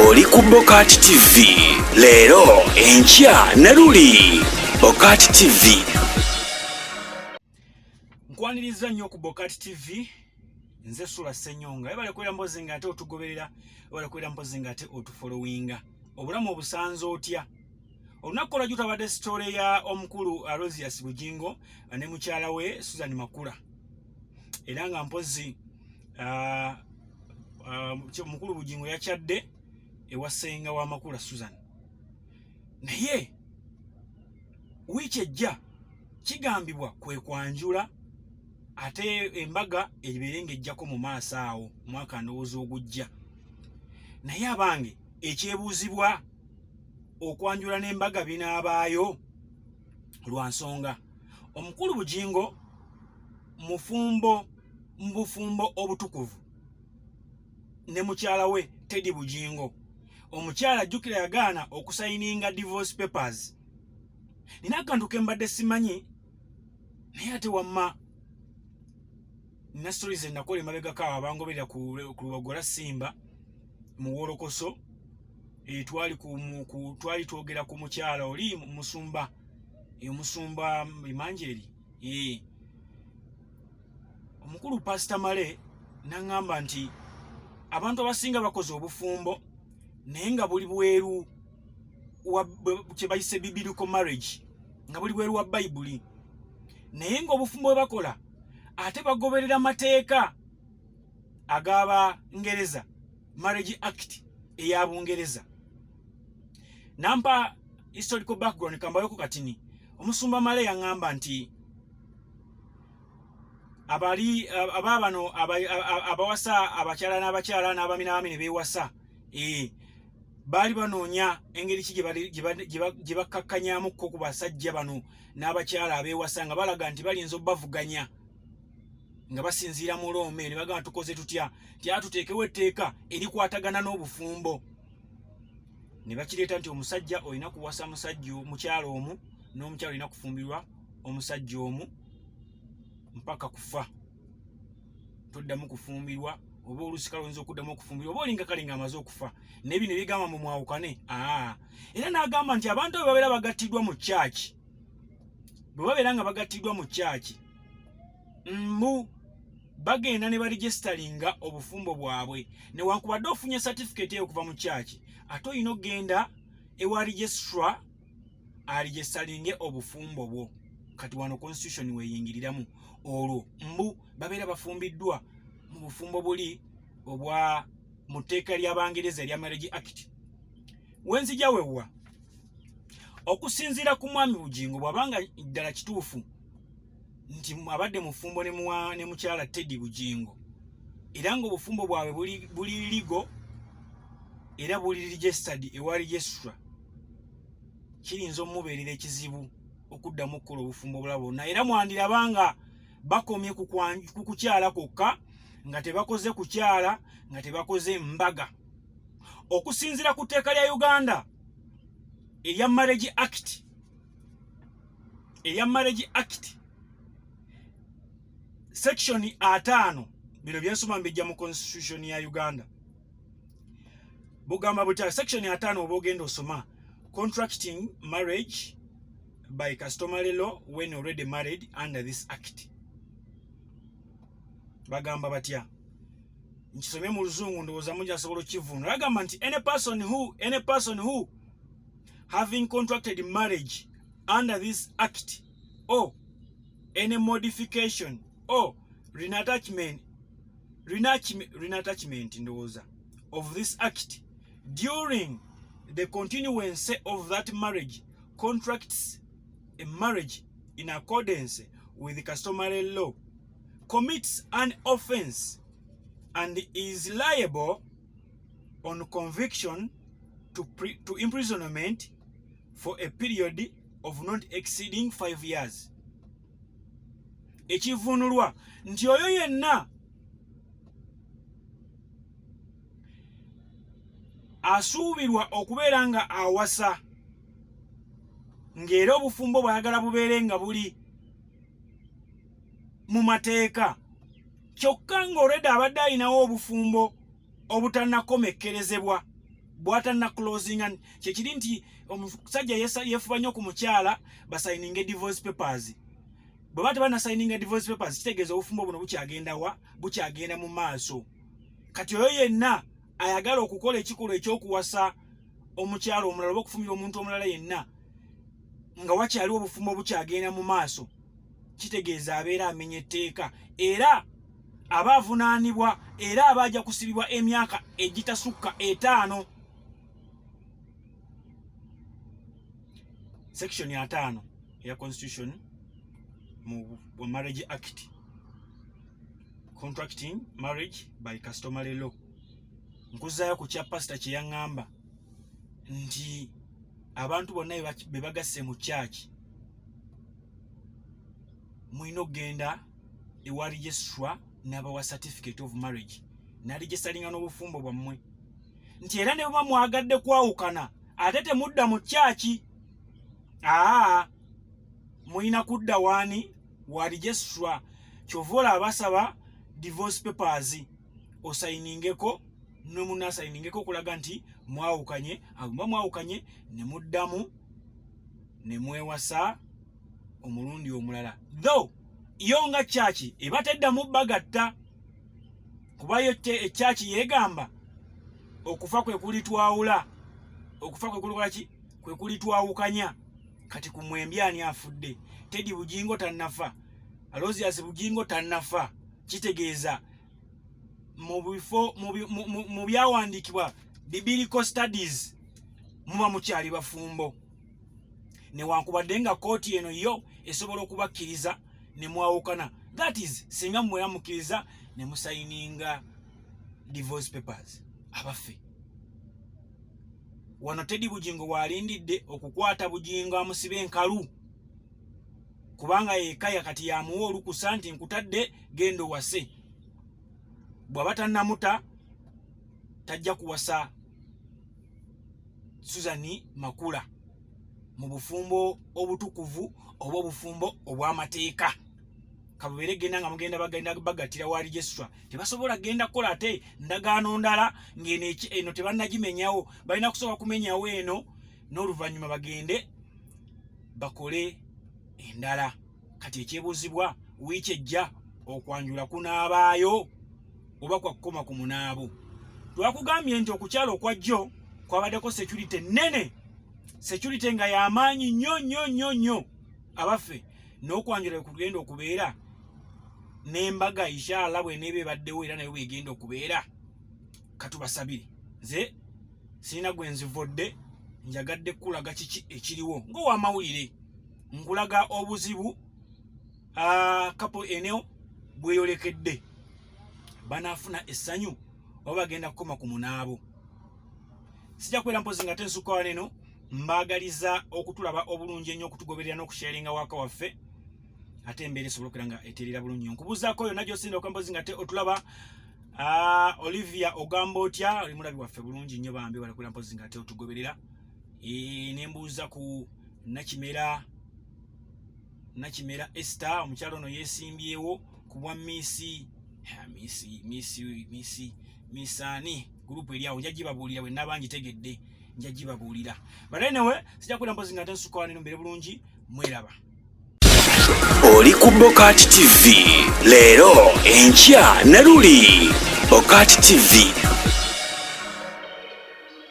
oli ku Bokati TV. Leero enkya ne luli Bokati TV. Nkwaniriza nnyo ku Bokati TV. Nze Sula Ssenyonga. Ebale kwera mpozi nga ate otugoberera, ebale kwera mpozi nga ate otufollowinga. Obulamu obusanze otya? Olunaku lwajjo tabadde story ya omukulu Aloysius Bugingo ne mukyala we Susan Makula. Era nga mpozi omukulu Bugingo yakyadde ewasenga wa Makula Susan. Naye wiiki ejja kigambibwa kwe kwanjula ate embaga ebibeere ng'ejjako mu maaso awo mwaka ndowooza ogujja. Naye abange ekyebuuzibwa okwanjula n'embaga binaabaayo lwa nsonga omukulu Bugingo mu bufumbo obutukuvu ne mukyala we Teddy Bugingo. Omukyala ajjukira yagaana okusayininga divorce papers. Nina akantu ke mbadde simanyi naye ate wamma nina stories ennakola emabegako awo abangoberera ku Lubagola Simba mu Wolokoso. Twali twogera ku mukyala oli musumba Imanjeri. Omukulu Pastor Male n'angamba nti abantu abasinga bakoze obufumbo naye nga buli bweru kye bayise biblical marriage, nga buli bweru wa Bayibuli. Naye ng'obufumbo bwe bakola ate bagoberera amateeka ag'Abangereza, Marriage Act eya Bungereza. Nampa historical background kambayoko katini. Omusumba Male yangamba nti ababano abawasa abakyala n'abami ne beewasa baali banoonya engeri ki gye bakkakkanyaamukko ku basajja bano n'abakyala abeewasa nga balaga nti balinza obbavuganya nga basinziira mu Loome ne bagamba tukoze tutya nti atuteekewo etteeka erikwatagana n'obufumbo. Ne bakireeta nti omusajja olina kuwasa mukyala omu n'omukyala olina kufumbirwa omusajja omu mpaka kufa. Toddamu kufumbirwa oba olusika lwinza okuddamu okufumbirwa oba olinga kale ng'amaze okufa. Nebino bigamba mu mwawukane. Era n'agamba nti abantu bwe babeera bagattiddwa mu kyaki, bwe babeera nga bagattiddwa mu kyaki bagenda ne baregisteringa obufumbo bwabwe. Newankubadde ofunye certificate eyo okuva mu kyaki, ate olina okgenda ewa registra aregisteringe obufumbo bwo. Kati wano constitution weeyingiriramu olwo babeera bafumbiddwa mu bufumbo buli obwa mu tteeka ly'Abangereza erya Marriage Act. Wenzija wewa okusinziira ku mwami Bugingo bw'abanga ddala kituufu nti abadde mufumbo ne mukyala Teddy Bugingo era ng'obufumbo bwabwe buli legal era buli registered ewa registra, kirinza omubeerera ekizibu okuddamu okukola obufumbo bulala bwonna. Era mwandirabanga bakomye ku kukyala kwokka nga tebakoze kukyala, nga tebakoze mbaga. Okusinziira ku tteeka lya Uganda erya Marriage Act section 5 bino byensoma mbijja mu constitution ya Uganda. Bugamba butya section 5 oba ogenda osoma contracting marriage by customary law when already married under this act. Bagamba batya nkisomye mu Luzungu ndowooza mungi asobola okivvuunula. Bagamba nti any person who having contracted marriage under this act or any modification or reattachment ndowooza of this act during the continuance of that marriage contracts a marriage in accordance with the customary law commits an offense and is liable on conviction to imprisonment for a period of not exceeding 5 years. Ekivunulwa nti oyo yenna asuubirwa okubeera nga awasa ng'era obufumbo bw'ayagala bubeere nga buli mu mateeka kyokka ng'olwedde abadde alinawo obufumbo obutannakomekkerezebwa bwatanna closing kyekiri nti omusajja yefuba nnyo ku mukyala basayininga divorce papers. Bwe bata banasayininga divorce papers kitegeeza obufumbo buno bukyagenda mu maaso. Kati oyo yenna ayagala okukola ekikolwa ekyokuwasa omukyala omulala oba okufumira omuntu omulala yenna nga wakyali obufumbo bukyagenda mu maaso, kitegeeza abeera amenya etteeka era aba avunaanibwa era aba ajja kusibibwa emyaka egitasukka 5. Section ya 5 ya Constitution mu Marriage Act, contracting marriage by customary law. Nkuzayo ku kya pastor kye yaŋŋamba nti abantu bonna be bagasse mu church mwino genda ewa registrwa n'abawa certificate of marriage na registaringa n'obufumbo bwammwe nti era ne baba mwagadde kwawukana ate temudda mu church. Mwina kudda wani wa registrwa kyovola abasaba divorce papers osayiningeko nomuna sayiningeko kulaga nti mwawukanye abumba mwawukanye ne muddamu ne mwewasa omulundi omulala. Though yonga church ebatedda mu bagatta kuba yo church yegamba okufa kwe kulitwawula okufa kwe kulwaki kwe kulitwawukanya. Kati ku mwembyani afudde Teddy Bujingo tannafa Alozias Bujingo tannafa kitegeeza mu byawandiikibwa biblical studies muba mukyali bafumbo newankubadde nga kooti eno yo esobola okubakkiriza ne mwawukana. That is singa mwera mukkiriza ne musayininga divorce papers abaffe. Wano Teddy Bujingo walindidde okukwata Bujingo amusibe enkalu kubanga yekaya kati yamuwa olukusa nti nkutadde gendo wase. Bw'abata namuta tajja kuwasa Suzani Makula mu bufumbo obutukuvu oba obufumbo obw'amateeka. Kabubere genda nga mugenda bagenda bagatira wa registrwa tebasobola genda kola ate ndagaano ndala ngene eno tebannagimenyawo balina kusobola kumenyawo eno n'oluvannyuma bagende bakole endala. Kati ekyebuzibwa wiiki ejja okwanjula kunaabaayo oba kwakukoma ku munaabo. Twakugambye nti okukyala okwajjo kwabaddeko security nene, security nga y'amaanyi nnyo abaffe n'okwanjula kugenda okubeera n'embaga inshallah bw'eneeba ebaddewo era nayo bw'egenda okubeera. Katubasabire nze sirina gwe nzivodde njagadde kulaga kiki ekiriwo ng'owamawulire nkulaga obuzibu kapo eneo bweyolekedde banaafuna essanyu oba bagenda kukoma ku munaabo. Sijja kwera mpozi nga tensuka waneno mbaagaliza okutulaba obulungi ennyo okutugoberera n'okusharinga waka waffe ate embeera esobola okubeera nga eteerera bulungi. Nkubuuzaako yonna gy'osinda okwempozi nga otulaba Olivia ogamba otya oli mulabi waffe bulungi nnyo bambi balakwera mpozi nga ate otugoberera. Nembuuza ku Nakimera Esther omukyalo ono yeesimbyewo ku bwa misani gurupu eryawo nja gibabuulira bwe nabangi tegedde nja gibabuulira. But anyway sijja kwera mpozi nga ate nsuka waneno mbere bulungi mweraba. Oli ku Bokati TV leero enkya Naruli. Bokati TV.